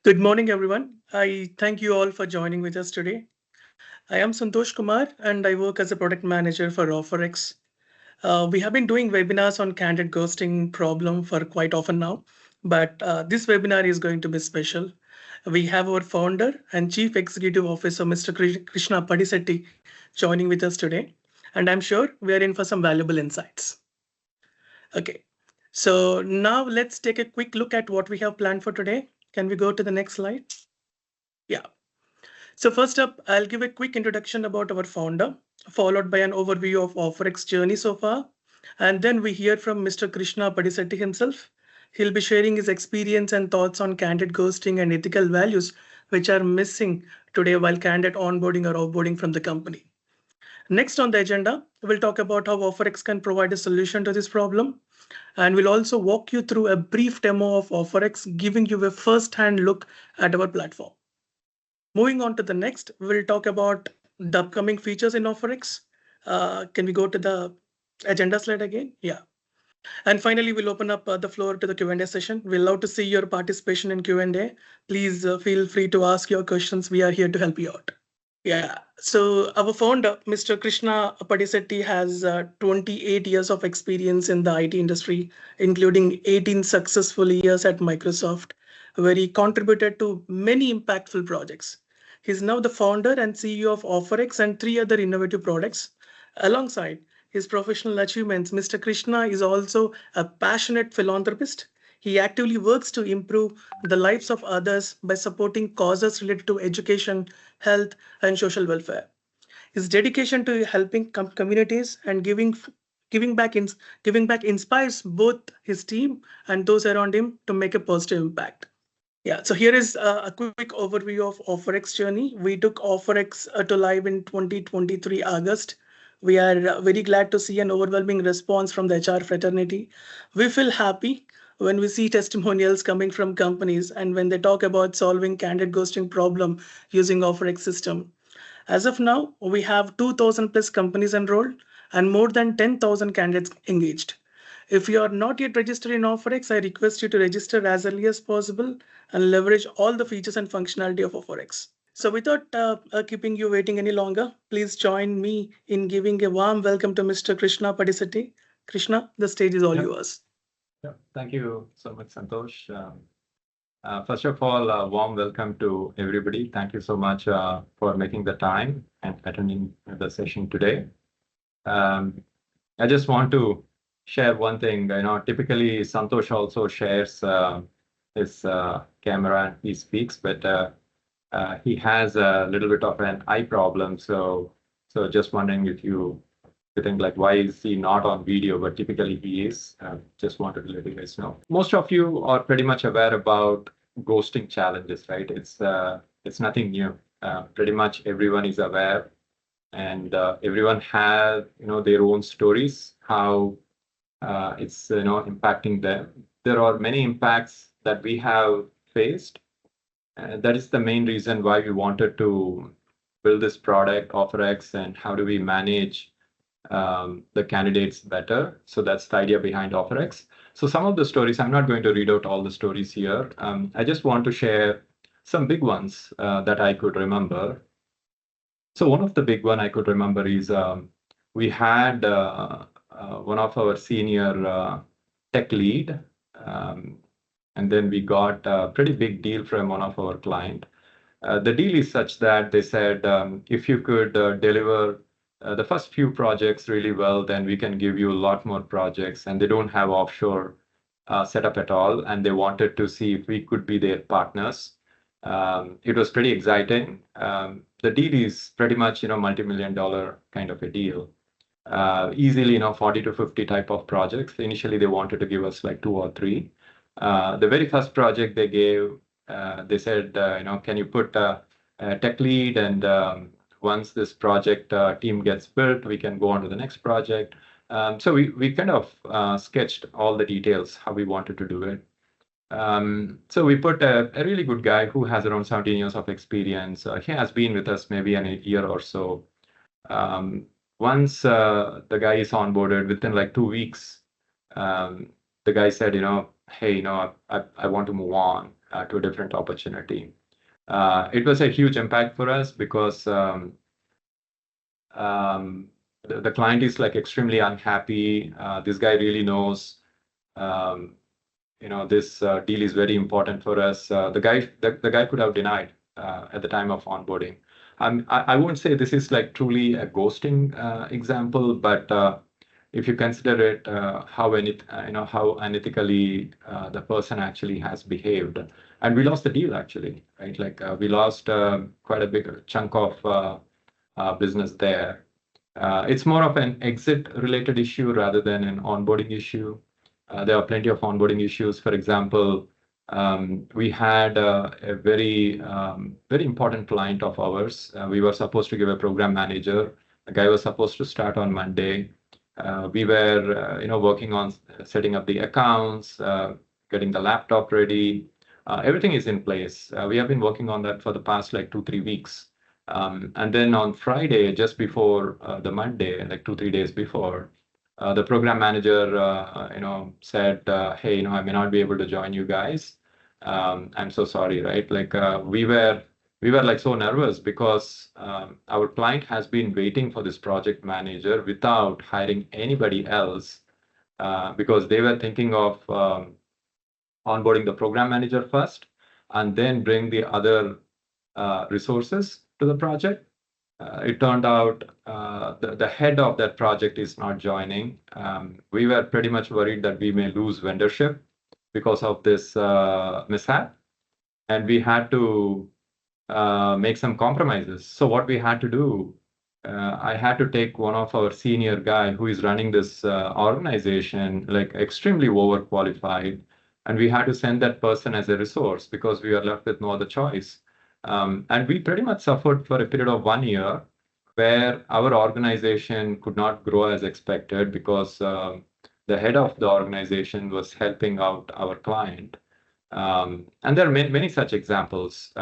Good morning, everyone. I thank you all for joining with us today. I am Santosh Kumar and I work as a product manager for OfferX. We have been doing webinars on candid ghosting problem for quite often now, but this webinar is going to be special. We have our founder and Chief Executive Officer, Mr. Krishna Padisetty, joining with us today. And I'm sure we are in for some valuable insights. Okay, so now let's take a quick look at what we have planned for today. Can we go to the next slide? Yeah. So first up, I'll give a quick introduction about our founder, followed by an overview of OfferX journey so far. And then we hear from Mr. Krishna Padisetty himself. He'll be sharing his experience and thoughts on candid ghosting and ethical values, which are missing today while candid onboarding or offboarding from the company. Next on the agenda, we'll talk about how OfferX can provide a solution to this problem. And we'll also walk you through a brief demo of OfferX, giving you a first-hand look at our platform. Moving on to the next, we'll talk about the upcoming features in OfferX. Can we go to the agenda slide again? Yeah. And finally, we'll open up the floor to the Q&A session. We'd love to see your participation in Q&A. Please feel free to ask your questions. We are here to help you out. Yeah, so our founder, Mr. Krishna Padisetty, has 28 years of experience in the IT industry, including 18 successful years at Microsoft, where he contributed to many impactful projects. He's now the founder and CEO of OfferX and 3 other innovative products. Alongside his professional achievements, Mr. Krishna is also a passionate philanthropist. He actively works to improve the lives of others by supporting causes related to education, health, and social welfare. His dedication to helping communities and giving back inspires both his team and those around him to make a positive impact. Yeah, so here is a quick overview of OfferX journey. We took OfferX to live in 2023 August. We are very glad to see an overwhelming response from the HR fraternity. We feel happy when we see testimonials coming from companies and when they talk about solving candid ghosting problem using OfferX system. As of now, we have 2,000 plus companies enrolled and more than 10,000 candidates engaged. If you are not yet registered in OfferX, I request you to register as early as possible and leverage all the features and functionality of OfferX. So without keeping you waiting any longer, please join me in giving a warm welcome to Mr. Krishna Padisetty. Krishna, the stage is all yours. Yeah, thank you so much, Santosh. First of all, a warm welcome to everybody. Thank you so much for making the time and attending the session today. I just want to share one thing. Typically Santosh also shares his camera and he speaks, but he has a little bit of an eye problem. So just wondering if you think like, why is he not on video, but typically he is. Just wanted to let you guys know. Most of you are pretty much aware about ghosting challenges, right? It's nothing new. Pretty much everyone is aware, and everyone has their own stories, how it's impacting them. There are many impacts that we have faced. That is the main reason why we wanted to build this product, OfferX, and how do we manage the candidates better. So that's the idea behind OfferX. So some of the stories, I'm not going to read out all the stories here. I just want to share some big ones that I could remember. So one of the big one I could remember is we had one of our senior tech lead, and then we got a pretty big deal from one of our client. The deal is such that they said, if you could deliver the first few projects really well, then we can give you a lot more projects. And they don't have offshore setup at all. And they wanted to see if we could be their partners. It was pretty exciting. The deal is pretty much, multi-million-dollar kind of a deal. Easily, 40 to 50 type of projects. Initially, they wanted to give us like 2 or 3. The very first project they gave, they said, can you put a tech lead, and once this project team gets built, we can go on to the next project. So we kind of sketched all the details, how we wanted to do it. So we put a really good guy who has around 17 years of experience. He has been with us maybe a year or so. Once the guy is onboarded, within like 2 weeks, the guy said, hey, I want to move on. to a different opportunity. It was a huge impact for us because the client is like extremely unhappy. This guy really knows, this deal is very important for us. The guy could have denied at the time of onboarding. I won't say this is like truly a ghosting example, but if you consider it, how unethically the person actually has behaved, and we lost the deal actually, right? Like we lost quite a big chunk of business there. It's more of an exit-related issue rather than an onboarding issue. There are plenty of onboarding issues. For example, we had a very important client of ours. We were supposed to give a program manager. The guy was supposed to start on Monday. We were, working on setting up the accounts, getting the laptop ready. Everything is in place. We have been working on that for the past like 2-3 weeks. And then on Friday, just before the Monday, like 2-3 days before, the program manager, said, "Hey, I may not be able to join you guys. I'm so sorry," right? Like we were like so nervous because our client has been waiting for this project manager without hiring anybody else because they were thinking of onboarding the program manager first and then bring the other resources to the project. It turned out the head of that project is not joining. We were pretty much worried that we may lose vendorship because of this mishap, and we had to make some compromises. So what we had to do, I had to take one of our senior guy who is running this organization, like extremely overqualified, and we had to send that person as a resource because we were left with no other choice. And we pretty much suffered for a period of 1 year where our organization could not grow as expected because the head of the organization was helping out our client. And there are many such examples,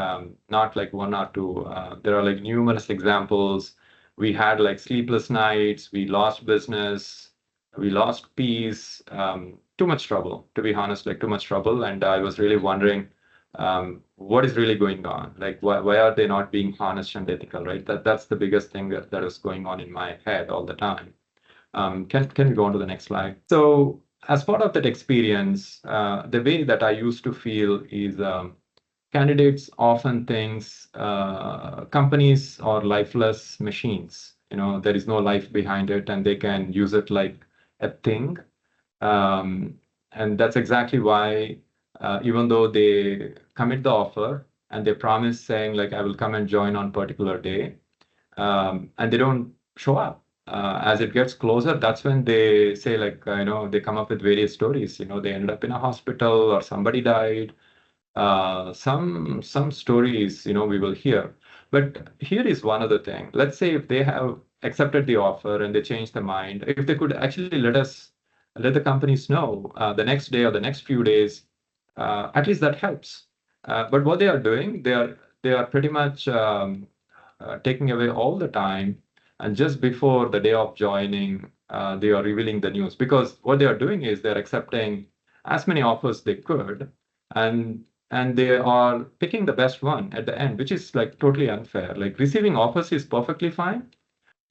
not like one or two. There are like numerous examples. We had like sleepless nights, we lost business, we lost peace, too much trouble, to be honest, like too much trouble. And I was really wondering, what is really going on? Like, why are they not being honest and ethical, right? That's the biggest thing that is going on in my head all the time. Can we go on to the next slide? So as part of that experience, the way that I used to feel is candidates often thinks companies are lifeless machines. There is no life behind it, and they can use it like a thing. And that's exactly why, even though they commit the offer and they promise saying like, I will come and join on particular day, and they don't show up. As it gets closer, that's when they say like, they come up with various stories. They ended up in a hospital or somebody died. Some stories, we will hear. But here is one other thing. Let's say if they have accepted the offer and they change their mind, if they could actually let the companies know the next day or the next few days, at least that helps. But what they are doing, they are pretty much taking away all the time. And just before the day of joining, they are revealing the news, because what they are doing is they're accepting as many offers they could, and they are picking the best one at the end, which is like totally unfair. Like receiving offers is perfectly fine.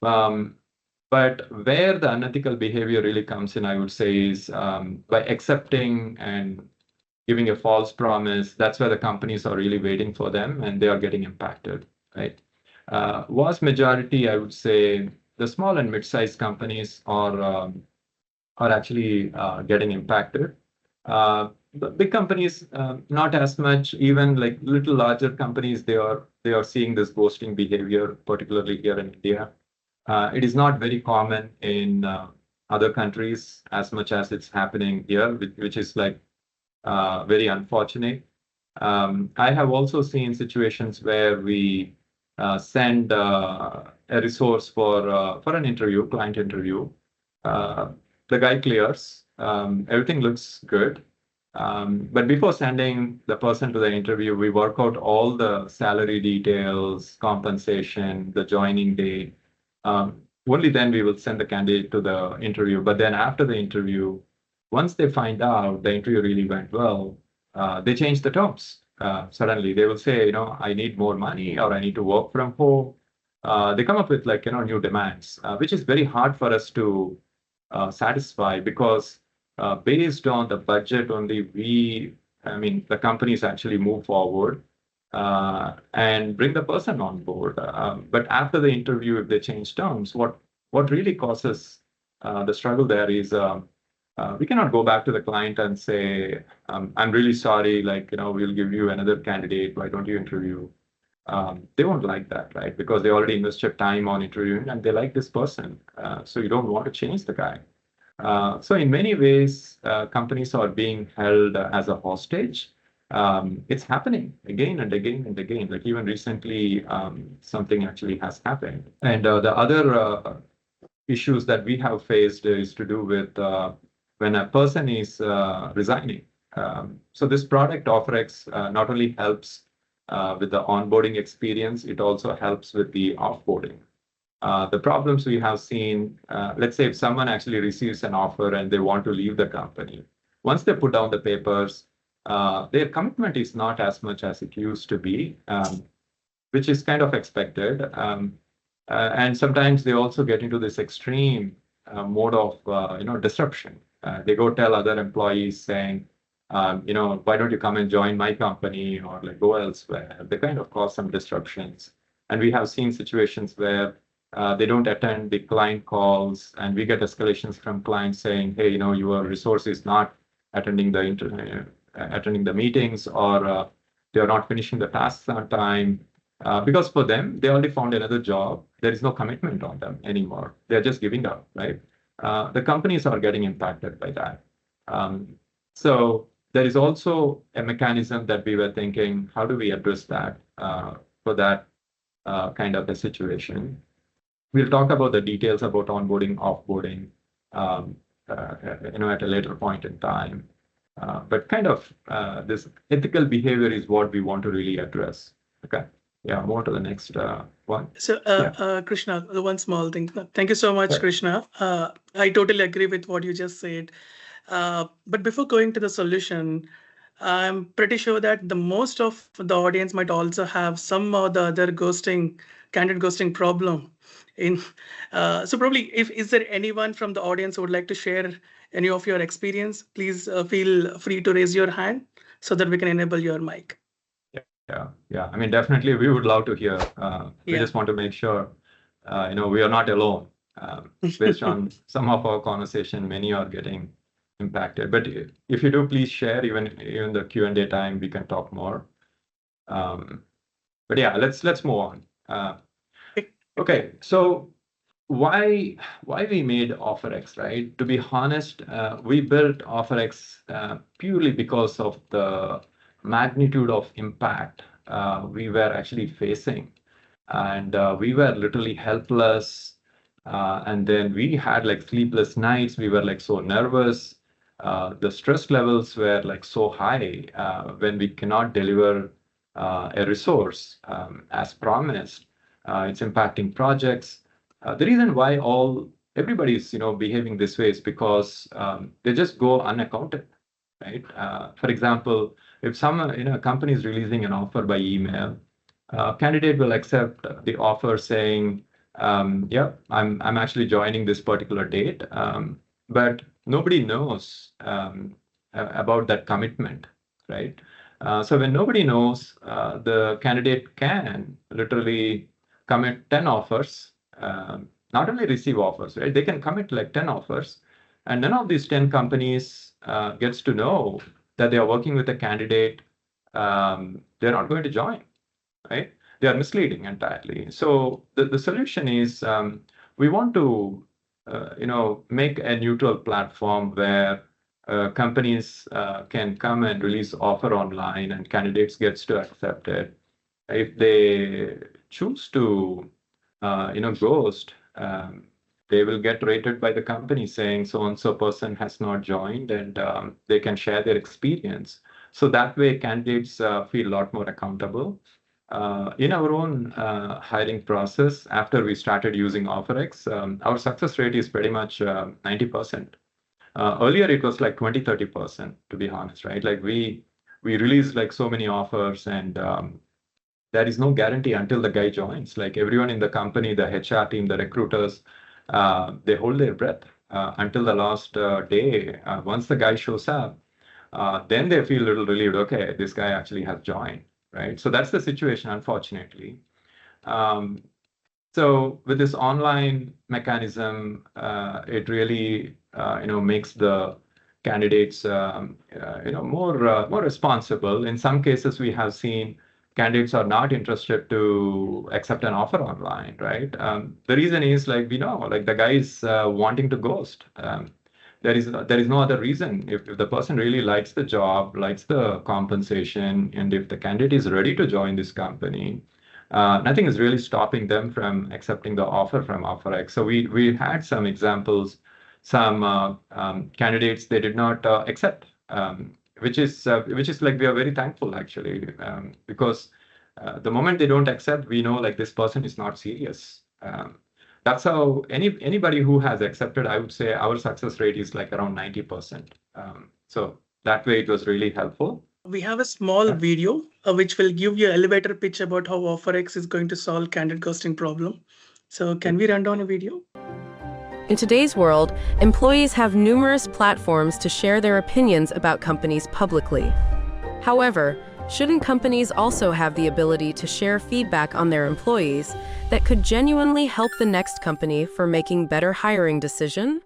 But where the unethical behavior really comes in, I would say, is by accepting and giving a false promise. That's where the companies are really waiting for them and they are getting impacted, right? Vast majority, I would say, the small and mid-sized companies are actually getting impacted. The big companies, not as much. Even like little larger companies, they are seeing this ghosting behavior, particularly here in India. It is not very common in other countries as much as it's happening here, which is like very unfortunate. I have also seen situations where we send a resource for an interview, client interview. The guy clears, everything looks good. But before sending the person to the interview, we work out all the salary details, compensation, the joining date. Only then we will send the candidate to the interview. But then after the interview, once they find out the interview really went well, they change the terms. suddenly. They will say, I need more money or I need to work from home. They come up with new demands, which is very hard for us to satisfy because based on the budget only, the companies actually move forward and bring the person on board. But after the interview, if they change terms, what really causes the struggle there is we cannot go back to the client and say, I'm really sorry, we'll give you another candidate. Why don't you interview? They won't like that, right? Because they already invested time on interviewing and they like this person. So you don't want to change the guy. So in many ways, companies are being held as a hostage. It's happening again and again and again. Like even recently, something actually has happened. And the other issues that we have faced is to do with when a person is resigning. So this product OfferX not only helps with the onboarding experience, it also helps with the offboarding. The problems we have seen, let's say if someone actually receives an offer and they want to leave the company, once they put down the papers, their commitment is not as much as it used to be, which is kind of expected. And sometimes they also get into this extreme mode of disruption. They go tell other employees saying, why don't you come and join my company or go elsewhere? They kind of cause some disruptions. And we have seen situations where they don't attend the client calls, and we get escalations from clients saying, "Hey, your resource is not attending the meetings, or they are not finishing the tasks on time." Because for them, they already found another job. There is no commitment on them anymore. They're just giving up, right? The companies are getting impacted by that. So there is also a mechanism that we were thinking, how do we address that for that kind of a situation? We'll talk about the details about onboarding, offboarding, at a later point in time. But kind of this ethical behavior is what we want to really address. Okay. Yeah, more to the next one. So, Krishna, the one small thing. Thank you so much, Sure. Krishna. I totally agree with what you just said. But before going to the solution, I'm pretty sure that the most of the audience might also have some or the other candidate ghosting problem. So probably, if is there anyone from the audience who would like to share any of your experience, please feel free to raise your hand so that we can enable your mic. Yeah. I mean, definitely, we would love to hear. We just want to make sure, we are not alone. Based on some of our conversation, many are getting impacted. But if you do, please share. Even the Q&A time, we can talk more. But yeah, let's move on. Okay, so why we made OfferX, right? To be honest, we built OfferX purely because of the magnitude of impact we were actually facing. And we were literally helpless. And then we had sleepless nights. We were so nervous. The stress levels were so high when we cannot deliver a resource as promised. It's impacting projects. The reason why everybody is behaving this way is because they just go unaccounted, right? For example, if a company is releasing an offer by email, candidate will accept the offer saying, "Yeah, I'm actually joining this particular date," but nobody knows about that commitment, right? So when nobody knows, the candidate can literally commit 10 offers, not only receive offers, right? They can commit 10 offers, and none of these 10 companies gets to know that they are working with a candidate. They're not going to join, right? They are misleading entirely. So the solution is we want to make a neutral platform where companies can come and release offer online and candidates gets to accept it. If they choose to ghost, they will get rated by the company saying so-and-so person has not joined, and they can share their experience. So that way candidates feel a lot more accountable. In our own hiring process, after we started using OfferX, our success rate is pretty much 90%. Earlier, it was 20, 30%, to be honest, right? We we release like so many offers, and there is no guarantee until the guy joins. Like everyone in the company, the HR team, the recruiters, they hold their breath until the last day. Once the guy shows up, then they feel a little relieved. Okay, this guy actually has joined, right? So that's the situation, unfortunately. Um, so with this online mechanism, it really makes the candidates more responsible. In some cases, we have seen candidates are not interested to accept an offer online, right? The reason is like we know, like the guy is wanting to ghost. There is no other reason. If the person really likes the job, likes the compensation, and if the candidate is ready to join this company, nothing is really stopping them from accepting the offer from OfferX. So we had some examples, some candidates they did not accept, which is like we are very thankful actually, because the moment they don't accept, we know like this person is not serious. That's how anybody who has accepted, I would say our success rate is like around 90%. So that way it was really helpful. We have a small video which will give you an elevator pitch about how OfferX is going to solve candidate ghosting problem. So can we run down a video? In today's world, employees have numerous platforms to share their opinions about companies publicly. However, shouldn't companies also have the ability to share feedback on their employees that could genuinely help the next company for making better hiring decision?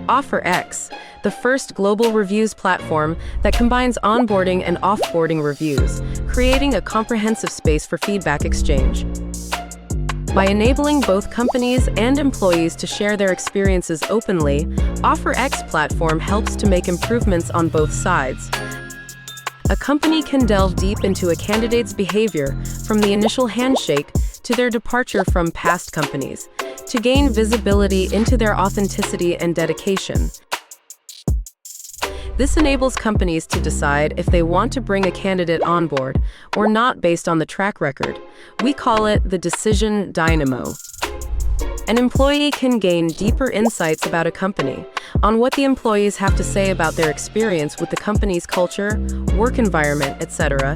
OfferX, the first global reviews platform that combines onboarding and offboarding reviews, creating a comprehensive space for feedback exchange. By enabling both companies and employees to share their experiences openly, OfferX platform helps to make improvements on both sides. A company can delve deep into a candidate's behavior from the initial handshake to their departure from past companies, to gain visibility into their authenticity and dedication. This enables companies to decide if they want to bring a candidate on board or not based on the track record. We call it the decision dynamo. An employee can gain deeper insights about a company, on what the employees have to say about their experience with the company's culture, work environment, etc.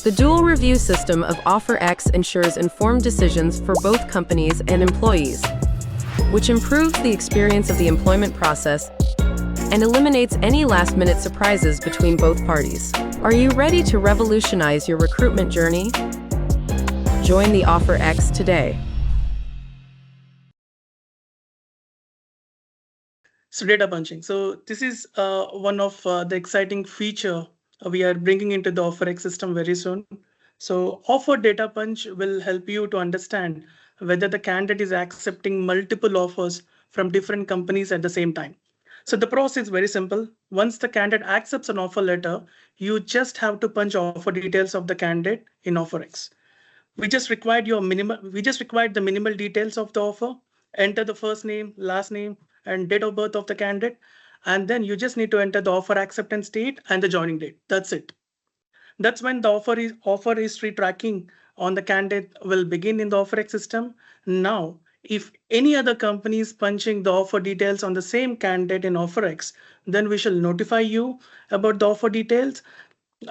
The dual review system of OfferX ensures informed decisions for both companies and employees, which improves the experience of the employment process and eliminates any last-minute surprises between both parties. Are you ready to revolutionize your recruitment journey? Join the OfferX today. So data punching. So this is one of the exciting feature we are bringing into the OfferX system very soon. So offer data punch will help you to understand whether the candidate is accepting multiple offers from different companies at the same time. So the process is very simple. Once the candidate accepts an offer letter, you just have to punch offer details of the candidate in OfferX. We just required the minimal details of the offer, enter the first name, last name, and date of birth of the candidate. And then you just need to enter the offer acceptance date and the joining date. That's it. That's when the offer history tracking on the candidate will begin in the OfferX system. Now, if any other company is punching the offer details on the same candidate in OfferX, then we shall notify you about the offer details.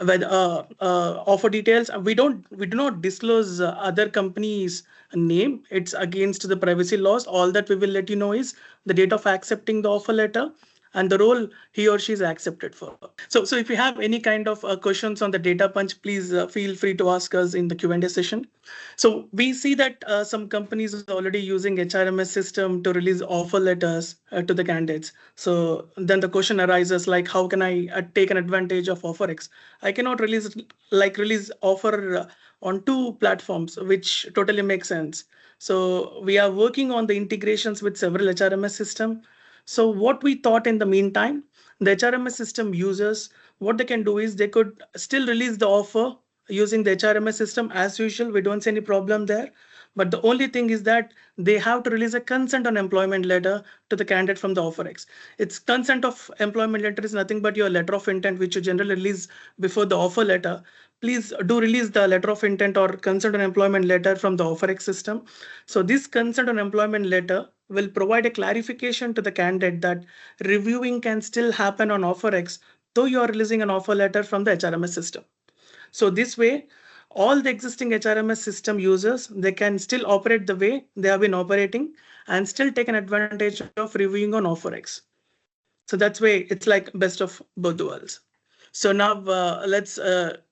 With offer details, we do not disclose other companies' name. It's against the privacy laws. All that we will let you know is the date of accepting the offer letter and the role he or she is accepted for. So if you have any kind of questions on the data punch, please feel free to ask us in the Q&A session. So we see that some companies are already using HRMS system to release offer letters to the candidates. So then the question arises like, how can I take an advantage of OfferX? I cannot release offer on two platforms, which totally makes sense. So we are working on the integrations with several HRMS system. So what we thought in the meantime, the HRMS system users, what they can do is they could still release the offer using the HRMS system as usual. We don't see any problem there. But the only thing is that they have to release a consent on employment letter to the candidate from the OfferX. Its consent of employment letter is nothing but your letter of intent, which you generally release before the offer letter. Please do release the letter of intent or consent on employment letter from the OfferX system. So this consent on employment letter will provide a clarification to the candidate that reviewing can still happen on OfferX, though you are releasing an offer letter from the HRMS system. So this way, all the existing HRMS system users, they can still operate the way they have been operating and still take an advantage of reviewing on OfferX. So that's way it's like best of both the worlds. So now let's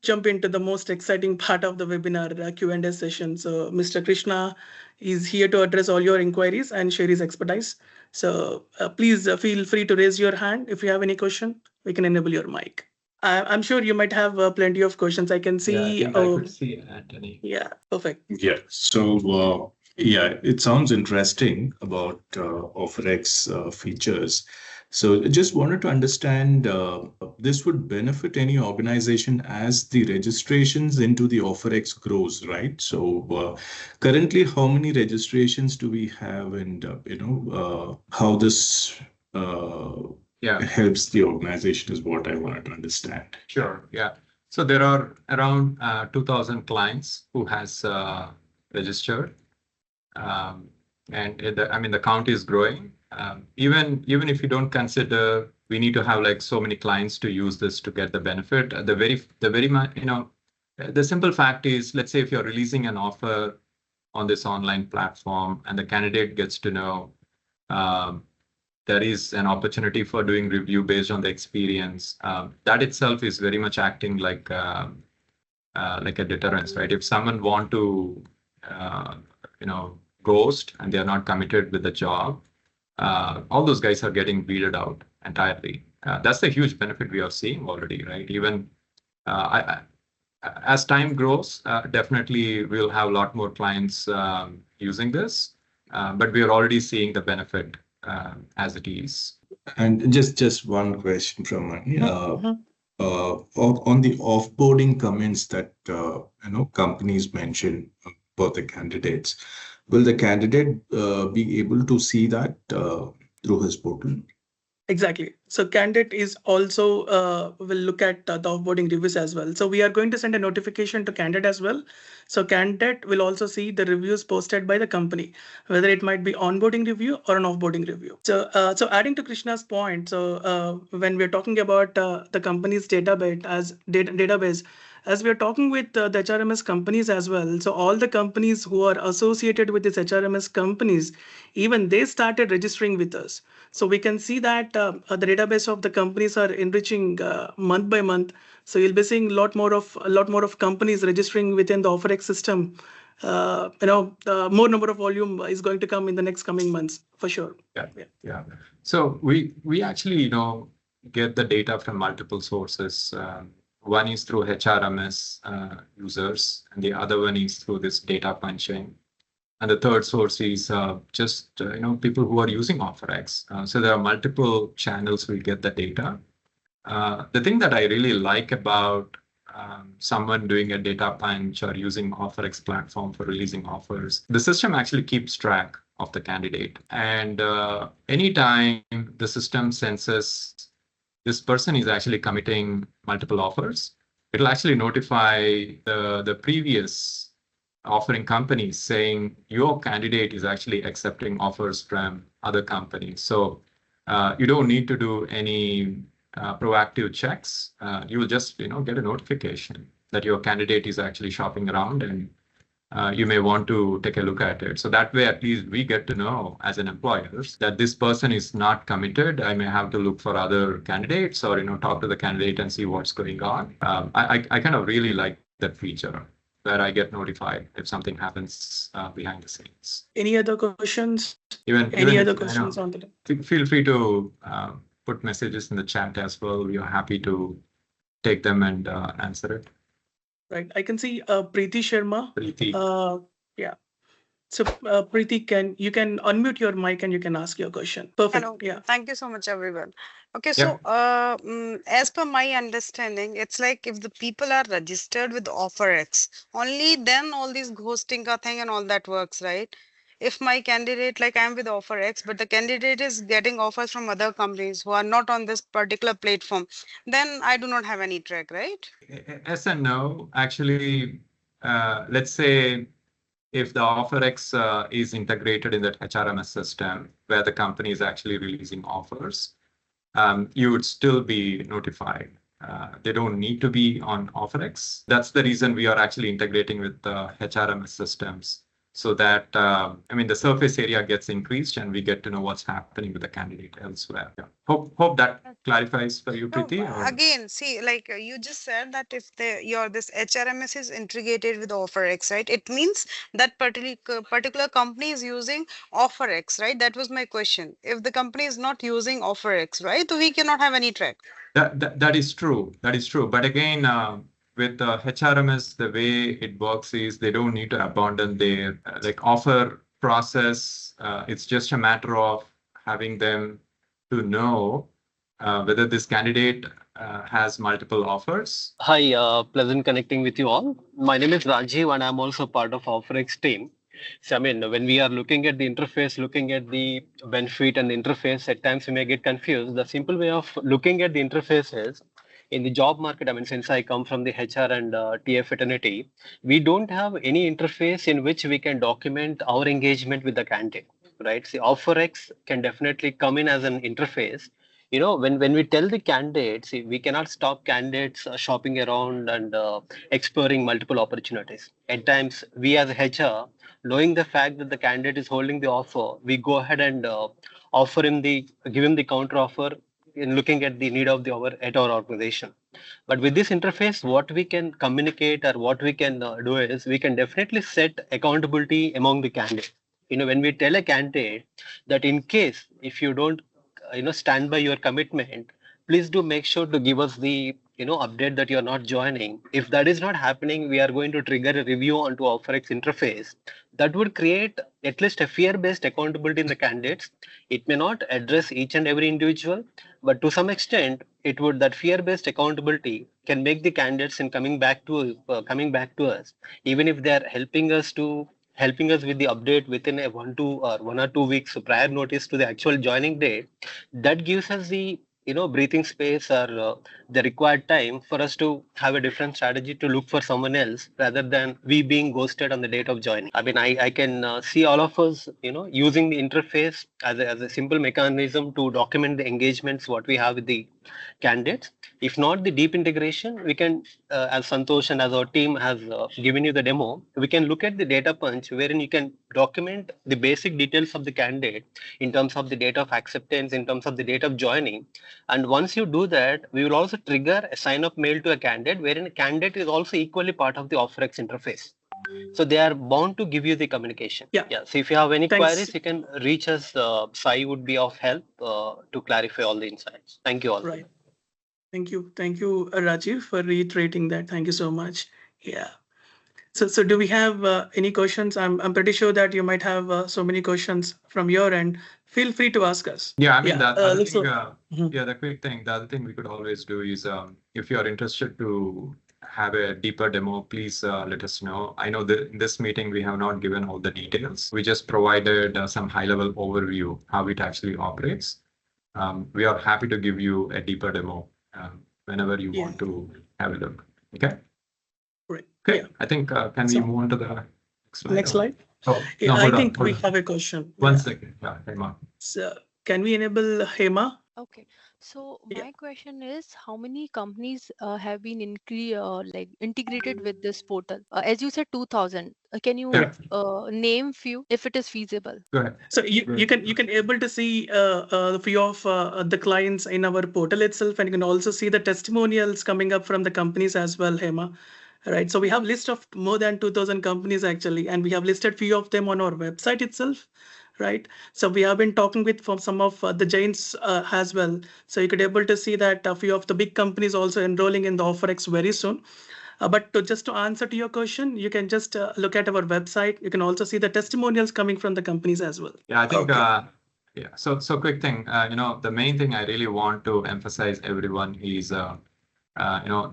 jump into the most exciting part of the webinar Q&A session. So Mr. Krishna is here to address all your inquiries and share his expertise. So please feel free to raise your hand. If you have any question, we can enable your mic. I'm sure you might have plenty of questions. I can see. Yeah, I think I could see Anthony. Yeah, perfect. Yeah. So it sounds interesting about OfferX features. So I just wanted to understand this would benefit any organization as the registrations into the OfferX grows, right? So currently, how many registrations do we have, and how this helps the organization is what I wanted to understand. Sure. Yeah. So there are around 2,000 clients who has registered, and the count is growing. Even if you don't consider we need to have like so many clients to use this to get the benefit. The simple fact is, let's say if you're releasing an offer on this online platform and the candidate gets to know there is an opportunity for doing review based on the experience. That itself is very much acting like a deterrence, right? If someone want to, ghost and they are not committed with the job, all those guys are getting weeded out entirely. That's the huge benefit we are seeing already, right? Even as time grows, definitely we'll have a lot more clients using this, but we are already seeing the benefit as it is. And just one question from me. On the offboarding comments that companies mention about the candidates, will the candidate be able to see that through his portal? Exactly. So candidate is also will look at the offboarding reviews as well. So we are going to send a notification to candidate as well. So candidate will also see the reviews posted by the company, whether it might be onboarding review or an offboarding review. So adding to Krishna's point, so when we're talking about the company's database as we are talking with the HRMS companies as well, so all the companies who are associated with these HRMS companies, even they started registering with us. So we can see that the database of the companies are enriching month by month. So you'll be seeing a lot more of companies registering within the OfferX system. More number of volume is going to come in the next coming months for sure. Yeah. So we actually get the data from multiple sources. One is through HRMS users, and the other one is through this data punching. And the third source is just people who are using OfferX. So there are multiple channels we get the data. The thing that I really like about someone doing a data punch or using OfferX platform for releasing offers, the system actually keeps track of the candidate. And anytime the system senses this person is actually committing multiple offers, it'll actually notify the previous offering companies saying your candidate is actually accepting offers from other companies. So you don't need to do any proactive checks. You will just get a notification that your candidate is actually shopping around, and you may want to take a look at it. So that way, at least we get to know as an employer that this person is not committed. I may have to look for other candidates or talk to the candidate and see what's going on. I kind of really like that feature where I get notified if something happens behind the scenes. Any other questions? Any other questions on the? Feel free to put messages in the chat as well. We are happy to take them and answer it. Right. I can see Preeti Sharma. Preeti. Yeah. So Preeti, you can unmute your mic and you can ask your question. Perfect. Hello. Yeah. Thank you so much, everyone. Okay, so as per my understanding, it's like if the people are registered with OfferX, only then all this ghosting ka thing and all that works, right? If my candidate, like I'm with OfferX, but the candidate is getting offers from other companies who are not on this particular platform, then I do not have any track, right? Yes and no. Actually, let's say if the OfferX is integrated in that HRMS system where the company is actually releasing offers, you would still be notified. they don't need to be on OfferX. That's the reason we are actually integrating with the HRMS systems so that, the surface area gets increased and we get to know what's happening with the candidate elsewhere. Yeah. Hope that clarifies for you, No, Preeti. Or... again, see, like you just said that if your this HRMS is integrated with OfferX, right? It means that particular company is using OfferX, right? That was my question. If the company is not using OfferX, right, so we cannot have any track. That is true. That is true. But again, with HRMS, the way it works is they don't need to abandon their offer process. It's just a matter of having them to know whether this candidate has multiple offers. Hi, pleasant connecting with you all. My name is Rajiv, and I'm also part of OfferX team. So, when we are looking at the interface, looking at the benefit and the interface, at times we may get confused. The simple way of looking at the interface is in the job market. Since I come from the HR and TA fraternity, we don't have any interface in which we can document our engagement with the candidate, right? See, OfferX can definitely come in as an interface. When we tell the candidates, we cannot stop candidates shopping around and exploring multiple opportunities. At times, we as HR, knowing the fact that the candidate is holding the offer, we go ahead and give him the counter offer in looking at the need of the hour at our organization. But with this interface, what we can communicate or what we can do is we can definitely set accountability among the candidates. When we tell a candidate that in case if you don't stand by your commitment, please do make sure to give us the update that you're not joining. If that is not happening, we are going to trigger a review onto OfferX interface. That would create at least a fear-based accountability in the candidates. It may not address each and every individual, but to some extent it would, that fear-based accountability can make the candidates in coming back to us, even if they are helping us with the update within a 1 or 2 weeks prior notice to the actual joining date. That gives us the breathing space or the required time for us to have a different strategy to look for someone else rather than we being ghosted on the date of joining. I can see all of us using the interface as a simple mechanism to document the engagements what we have with the candidates. If not the deep integration, we can, as Santosh and as our team has given you the demo, we can look at the data punch wherein you can document the basic details of the candidate in terms of the date of acceptance, in terms of the date of joining. And once you do that, we will also trigger a sign-up mail to a candidate wherein a candidate is also equally part of the OfferX interface. So they are bound to give you the communication. Yeah. So if you have any queries, you can reach us. Sai would be of help to clarify all the insights. Thank you all. Right. Thank you, Rajiv, for reiterating that. Thank you so much. Yeah. So do we have any questions? I'm pretty sure that you might have so many questions from your end. Feel free to ask us. Yeah, the quick thing. The other thing we could always do is if you are interested to have a deeper demo, please let us know. I know that in this meeting we have not given all the details. We just provided some high-level overview how it actually operates. We are happy to give you a deeper demo whenever you want to have a look. Okay. Right. Okay. Yeah. I think can we move on to the next slide? Oh, no, I think we have a question. One second. Yeah, Hema. So can we enable Hema? Okay. So my question is, how many companies have been integrated with this portal? As you said, 2000. Can you name few if it is feasible? Go ahead. So you can able to see a few of the clients in our portal itself, and you can also see the testimonials coming up from the companies as well, Hema. Right. So we have list of more than 2000 companies actually, and we have listed few of them on our website itself. Right. So we have been talking with from some of the giants as well. So you could able to see that a few of the big companies also enrolling in the OfferX very soon. But just to answer to your question, you can just look at our website. You can also see the testimonials coming from the companies as well. Yeah, I think, yeah. So quick thing, the main thing I really want to emphasize everyone is,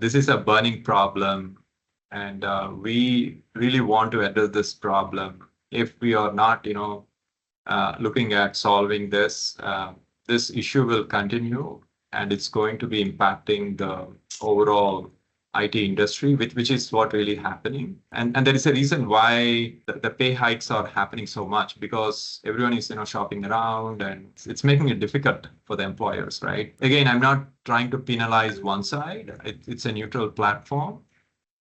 this is a burning problem, and we really want to address this problem. If we are not, looking at solving this, this issue will continue, and it's going to be impacting the overall IT industry, which is what really happening. And there is a reason why the pay hikes are happening so much, because everyone is, shopping around, and it's making it difficult for the employers, right? Again, I'm not trying to penalize one side. It's a neutral platform.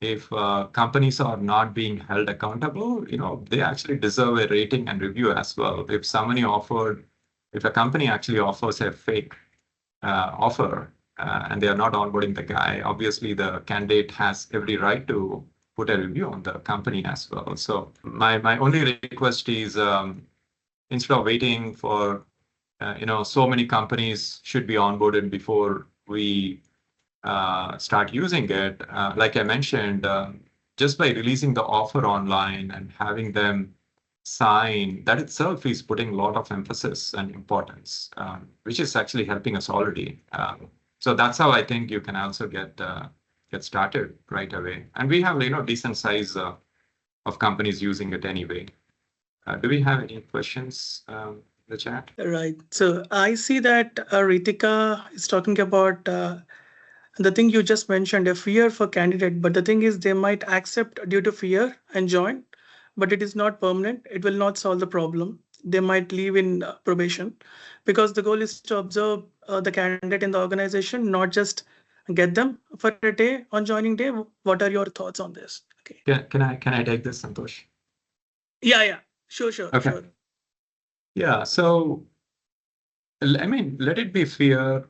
If companies are not being held accountable, they actually deserve a rating and review as well. If a company actually offers a fake offer, and they are not onboarding the guy, obviously the candidate has every right to put a review on the company as well. So my only request is, instead of waiting for, so many companies should be onboarded before we start using it. Like I mentioned, just by releasing the offer online and having them sign, that itself is putting a lot of emphasis and importance, which is actually helping us already. So that's how I think you can also get started right away. And we have decent size of companies using it anyway. Do we have any questions in the chat? Right. So I see that Ritika is talking about the thing you just mentioned, a fear for candidate. But the thing is, they might accept due to fear and join, but it is not permanent. It will not solve the problem. They might leave in probation, because the goal is to observe the candidate in the organization, not just get them for a day on joining day. What are your thoughts on this? Okay. Can I take this, Santosh? Yeah. Sure. Okay. Sure. Yeah. So, I mean, let it be fear,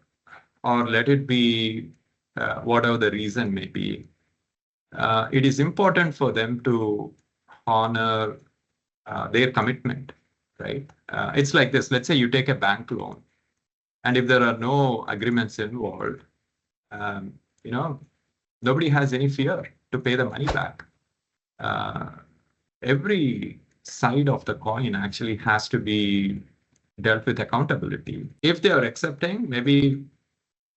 or let it be whatever the reason may be. It is important for them to honor their commitment, right? It's like this. Let's say you take a bank loan, and if there are no agreements involved, nobody has any fear to pay the money back. Every side of the coin actually has to be dealt with accountability. If they are accepting, maybe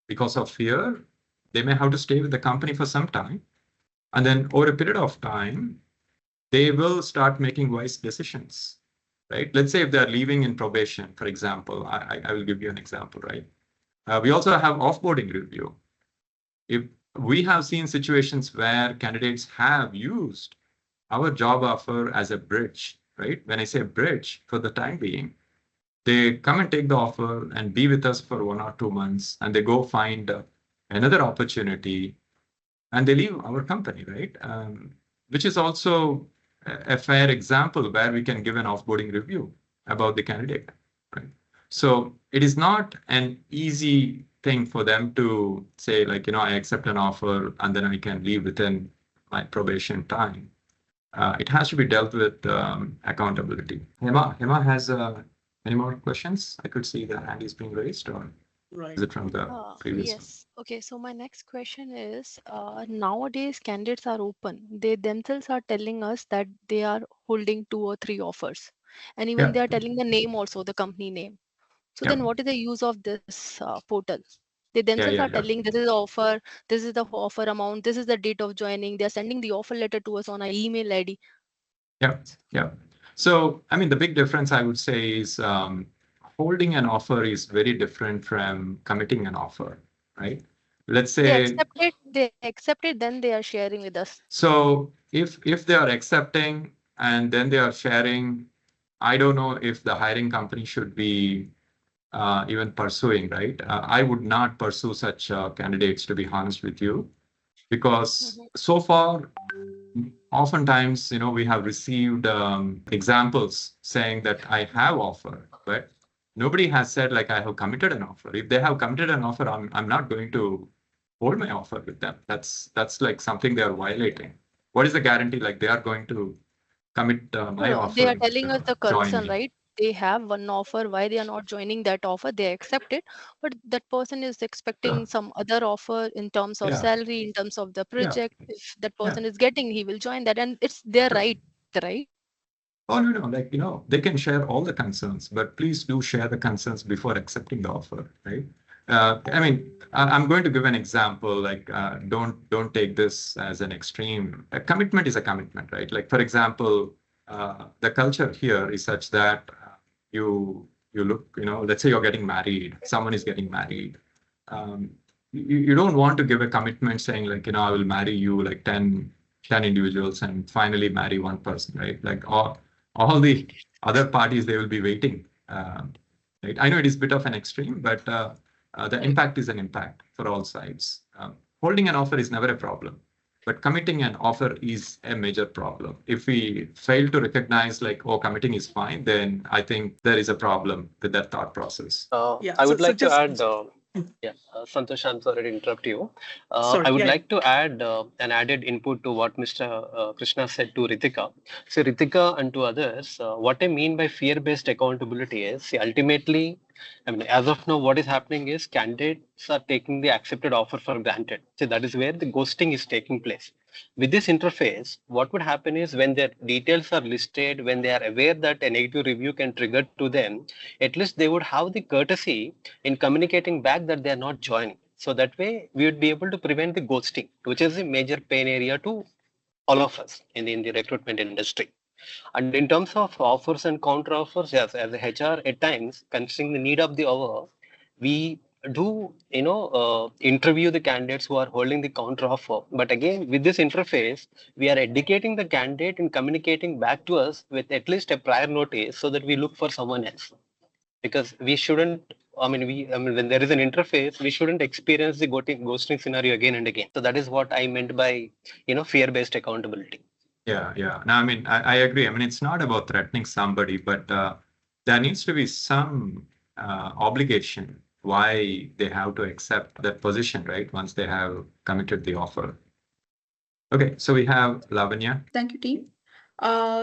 because of fear, they may have to stay with the company for some time. And then over a period of time, they will start making wise decisions, right? Let's say if they're leaving in probation, for example, I will give you an example, right? We also have offboarding review. If we have seen situations where candidates have used our job offer as a bridge, right? When I say bridge, for the time being, they come and take the offer and be with us for 1 or 2 months, and they go find another opportunity, and they leave our company, right? Which is also a fair example where we can give an offboarding review about the candidate, right? So it is not an easy thing for them to say, like, I accept an offer and then I can leave within my probation time. It has to be dealt with accountability. Hema has any more questions? I could see the hand is being raised, or is it from the previous one? Yes. Okay. So my next question is, nowadays candidates are open. They themselves are telling us that they are holding 2 or 3 offers, and even they are telling the name also, the company name. So then what is the use of this portal? They themselves are telling this is the offer, this is the offer amount, this is the date of joining. They're sending the offer letter to us on our email ID. Yeah. So, I mean, the big difference I would say is holding an offer is very different from committing an offer, right? Let's say they accept it, then they are sharing with us. So if they are accepting and then they are sharing, I don't know if the hiring company should be even pursuing, right? I would not pursue such candidates, to be honest with you, because so far, oftentimes, we have received examples saying that I have offer, but nobody has said, like, I have committed an offer. If they have committed an offer, I'm not going to hold my offer with them. That's like something they are violating. What is the guarantee? Like, they are going to commit my offer? They are telling us the concern, right? They have one offer. Why they are not joining that offer? They accept it, but that person is expecting some other offer in terms of salary, in terms of the project. If that person is getting, he will join that, and it's their right, right? Oh, no, like, they can share all the concerns, but please do share the concerns before accepting the offer, right? I mean, I'm going to give an example, like, don't take this as an extreme. A commitment is a commitment, right? Like, for example, the culture here is such that you look, let's say you're getting married, someone is getting married. you don't want to give a commitment saying like, I will marry you like 10 individuals and finally marry one person, right? Like all the other parties, they will be waiting. Right? I know it is a bit of an extreme, but the impact is an impact for all sides. Holding an offer is never a problem, but committing an offer is a major problem. If we fail to recognize like, oh, committing is fine, then I think there is a problem with that thought process. I would like to add, Santosh, I'm sorry to interrupt you. I would like to add an added input to what Mr. Krishna said to Ritika. So Ritika and to others, what I mean by fear-based accountability is, see, ultimately, I mean, as of now, what is happening is candidates are taking the accepted offer for granted. So that is where the ghosting is taking place. With this interface, what would happen is when their details are listed, when they are aware that a negative review can trigger to them, at least they would have the courtesy in communicating back that they are not joining. So that way we would be able to prevent the ghosting, which is a major pain area to all of us in the recruitment industry. And in terms of offers and counter offers, yes, as a HR, at times, considering the need of the hour, we do, interview the candidates who are holding the counter offer. But again, with this interface, we are educating the candidate and communicating back to us with at least a prior notice so that we look for someone else. Because we shouldn't, when there is an interface, we shouldn't experience the ghosting scenario again and again. So that is what I meant by, fear-based accountability. Yeah. No, I agree. It's not about threatening somebody, but there needs to be some obligation why they have to accept that position, right? Once they have committed the offer. Okay, so we have Lavanya. Thank you, team.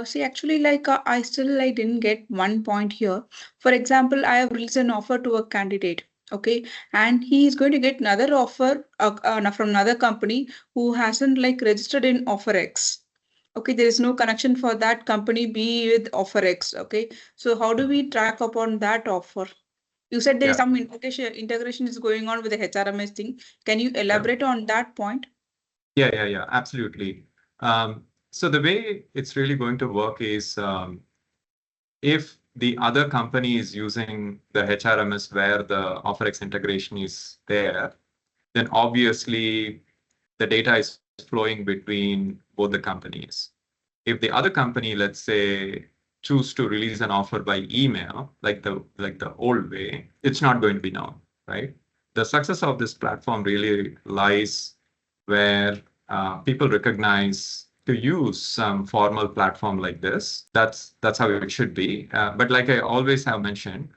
See, actually, I still didn't get one point here. For example, I have released an offer to a candidate. Okay, and he is going to get another offer from another company who hasn't registered in OfferX. Okay, there is no connection for that company B with OfferX. Okay, so how do we track upon that offer? You said there is some integration is going on with the HRMS thing. Can you elaborate on that point? Yeah, absolutely. So the way it's really going to work is if the other company is using the HRMS where the OfferX integration is there, then obviously the data is flowing between both the companies. If the other company, let's say, choose to release an offer by email, like the old way, it's not going to be known, right? The success of this platform really lies where people recognize to use some formal platform like this. That's how it should be. But like I always have mentioned,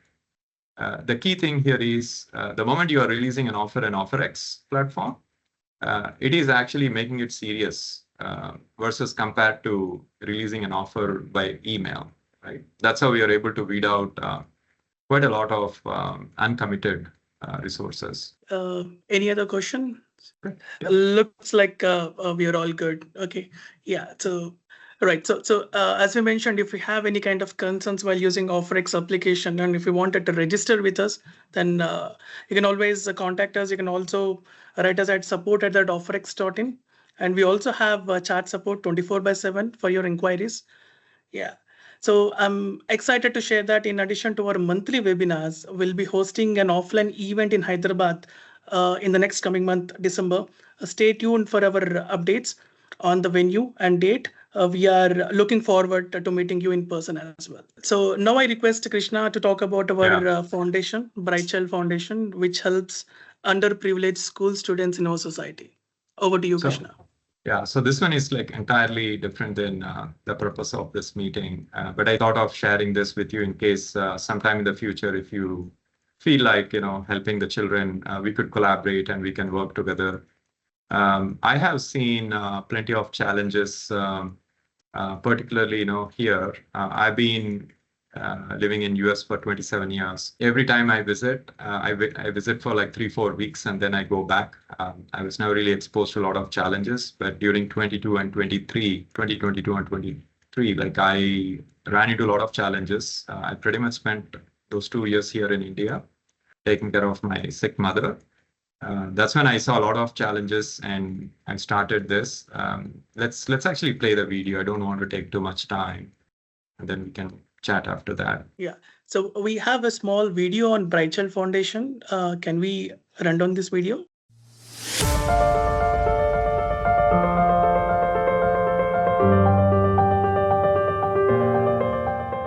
the key thing here is the moment you are releasing an offer in OfferX platform, it is actually making it serious versus compared to releasing an offer by email, right? That's how we are able to weed out quite a lot of uncommitted resources. Any other question? Looks like we are all good. Okay. Yeah. So, right. So as we mentioned, if we have any kind of concerns while using OfferX application, and if you wanted to register with us, then you can always contact us. You can also write us at support@offerx.in. And we also have chat support 24/7 for your inquiries. Yeah. So I'm excited to share that in addition to our monthly webinars, we'll be hosting an offline event in Hyderabad in the next coming month, December. Stay tuned for our updates on the venue and date. We are looking forward to meeting you in person as well. So now I request Krishna to talk about our foundation, Bright Child Foundation, which helps underprivileged school students in our society. Over to you, Krishna. Yeah, so this one is entirely different than the purpose of this meeting. But I thought of sharing this with you in case sometime in the future, if you feel like, helping the children, we could collaborate and we can work together. I have seen plenty of challenges, particularly, here. I've been living in US for 27 years. Every time I visit, I visit for 3-4 weeks and then I go back. I was now really exposed to a lot of challenges, but during 2022 and 23, I ran into a lot of challenges. I pretty much spent those 2 years here in India, taking care of my sick mother. That's when I saw a lot of challenges and I started this. Let's actually play the video. I don't want to take too much time, and then we can chat after that. Yeah, so we have a small video on Bright Child Foundation. Can we run down this video?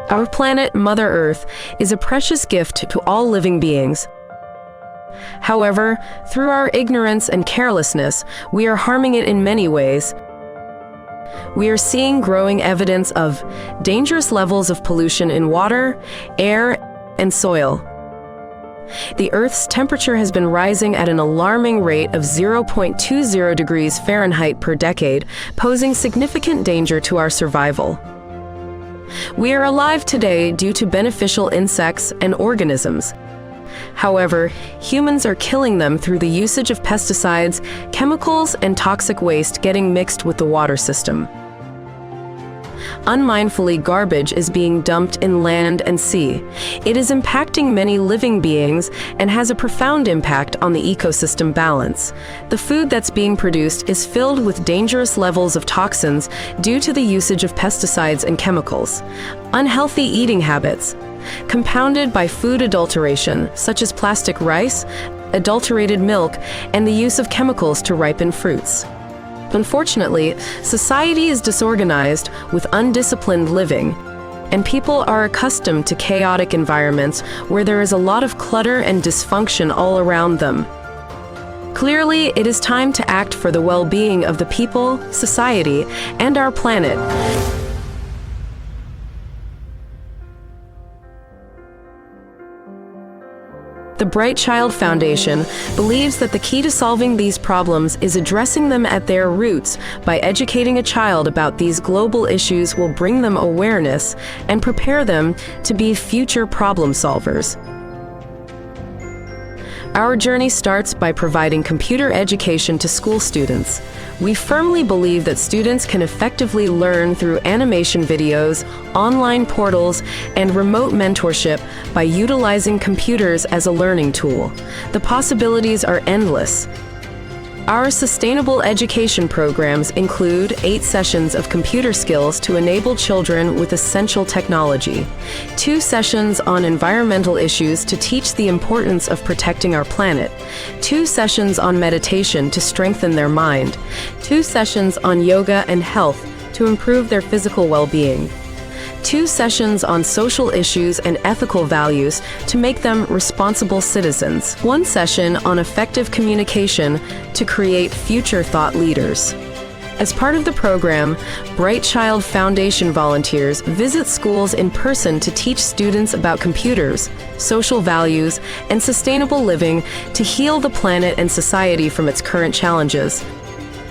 Our planet, Mother Earth, is a precious gift to all living beings. However, through our ignorance and carelessness, we are harming it in many ways. We are seeing growing evidence of dangerous levels of pollution in water, air, and soil. The Earth's temperature has been rising at an alarming rate of 0.20 degrees Fahrenheit per decade, posing significant danger to our survival. We are alive today due to beneficial insects and organisms. However, humans are killing them through the usage of pesticides, chemicals, and toxic waste getting mixed with the water system. Unmindfully, garbage is being dumped in land and sea. It is impacting many living beings and has a profound impact on the ecosystem balance. The food that's being produced is filled with dangerous levels of toxins due to the usage of pesticides and chemicals. Unhealthy eating habits, compounded by food adulteration, such as plastic rice, adulterated milk, and the use of chemicals to ripen fruits. Unfortunately, society is disorganized with undisciplined living, and people are accustomed to chaotic environments where there is a lot of clutter and dysfunction all around them. Clearly, it is time to act for the well-being of the people, society, and our planet. The Bright Child Foundation believes that the key to solving these problems is addressing them at their roots by educating a child about these global issues will bring them awareness and prepare them to be future problem solvers. Our journey starts by providing computer education to school students. We firmly believe that students can effectively learn through animation videos, online portals, and remote mentorship by utilizing computers as a learning tool. The possibilities are endless. Our sustainable education programs include 8 sessions of computer skills to enable children with essential technology, 2 sessions on environmental issues to teach the importance of protecting our planet, 2 sessions on meditation to strengthen their mind, 2 sessions on yoga and health to improve their physical well-being, 2 sessions on social issues and ethical values to make them responsible citizens, 1 session on effective communication to create future thought leaders. As part of the program, Bright Child Foundation volunteers visit schools in person to teach students about computers, social values, and sustainable living to heal the planet and society from its current challenges.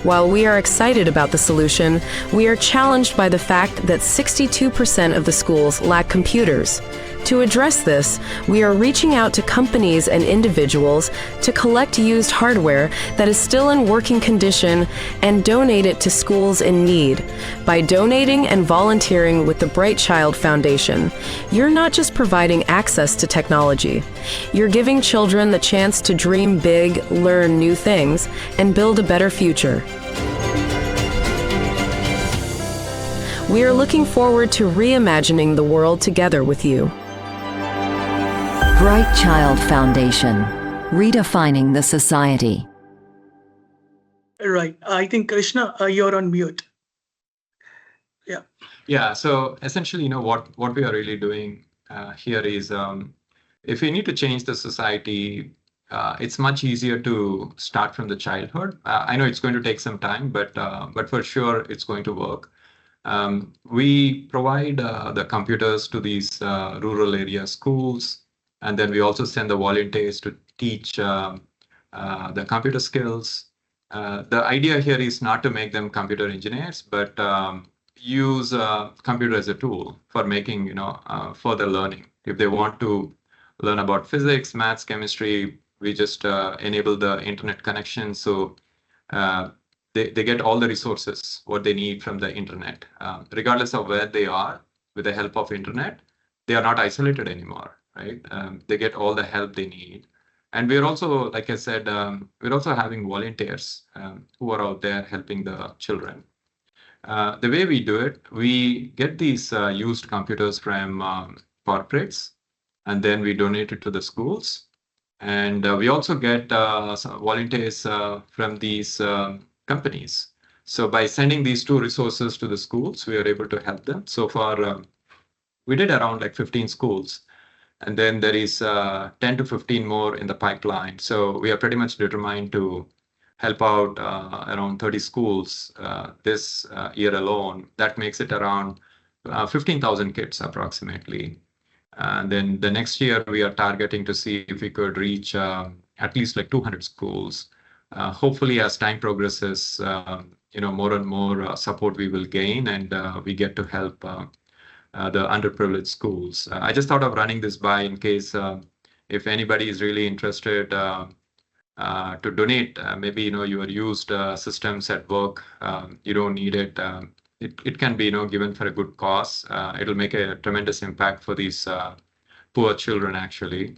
While we are excited about the solution, we are challenged by the fact that 62% of the schools lack computers. To address this, we are reaching out to companies and individuals to collect used hardware that is still in working condition and donate it to schools in need. By donating and volunteering with the Bright Child Foundation, you're not just providing access to technology, you're giving children the chance to dream big, learn new things, and build a better future. We are looking forward to reimagining the world together with you. Bright Child Foundation, redefining the society. Right. I think Krishna, you're on mute. Yeah. Yeah. So essentially, what we are really doing here is, if we need to change the society, it's much easier to start from the childhood. I know it's going to take some time, but for sure it's going to work. We provide the computers to these rural area schools, and then we also send the volunteers to teach the computer skills. The idea here is not to make them computer engineers, but use computer as a tool for making further learning. If they want to learn about physics, maths, chemistry, we just enable the internet connection, so they get all the resources what they need from the internet, regardless of where they are. With the help of internet, they are not isolated anymore, right? They get all the help they need. And we're also, like I said, we're also having volunteers who are out there helping the children. The way we do it, we get these used computers from corporates, and then we donate it to the schools. And we also get some volunteers from these companies. So by sending these 2 resources to the schools, we are able to help them. So far, we did around like 15 schools. And then there is 10 to 15 more in the pipeline. So we are pretty much determined to help out around 30 schools this year alone. That makes it around 15,000 kids approximately. And then the next year, we are targeting to see if we could reach at least like 200 schools. Hopefully, as time progresses, more and more support we will gain, and we get to help the underprivileged schools. I just thought of running this by in case if anybody is really interested to donate, maybe your used systems at work, you don't need it. It can be given for a good cause. It'll make a tremendous impact for these poor children actually.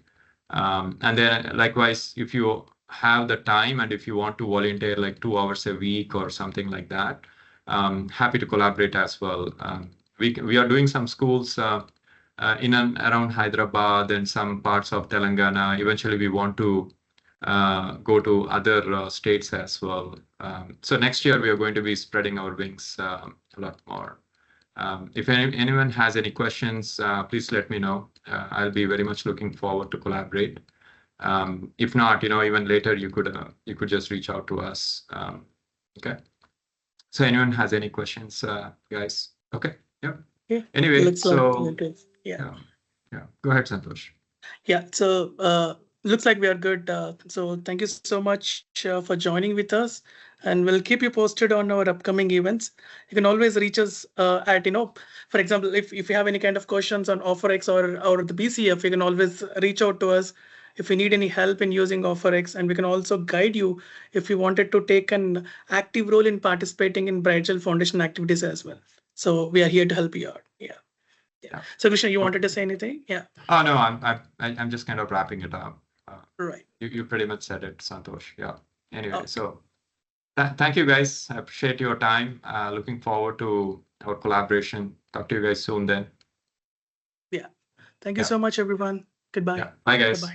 And then likewise, if you have the time and if you want to volunteer like 2 hours a week or something like that, happy to collaborate as well. We are doing some schools in and around Hyderabad and some parts of Telangana. Eventually, we want to go to other states as well. So next year, we are going to be spreading our wings a lot more. If anyone has any questions, please let me know. I'll be very much looking forward to collaborate. If not, even later, you could just reach out to us. Okay. So anyone has any questions, guys? Okay. Yep. Yeah. Anyway, so yeah. Go ahead, Santosh. Yeah. So looks like we are good. So thank you so much for joining with us, and we'll keep you posted on our upcoming events. You can always reach us at for example, if you have any kind of questions on OfferX or the BCF, you can always reach out to us if you need any help in using OfferX, and we can also guide you if you wanted to take an active role in participating in Bridal Foundation activities as well. So we are here to help you out. Yeah. So Krishna, you wanted to say anything? Yeah. Oh no, I'm just kind of wrapping it up. Right. You pretty much said it, Santosh. Yeah. Anyway, so thank you guys. I appreciate your time. Looking forward to our collaboration. Talk to you guys soon then. Yeah. Thank you so much, everyone. Goodbye. Yeah. Bye, guys. Bye-bye.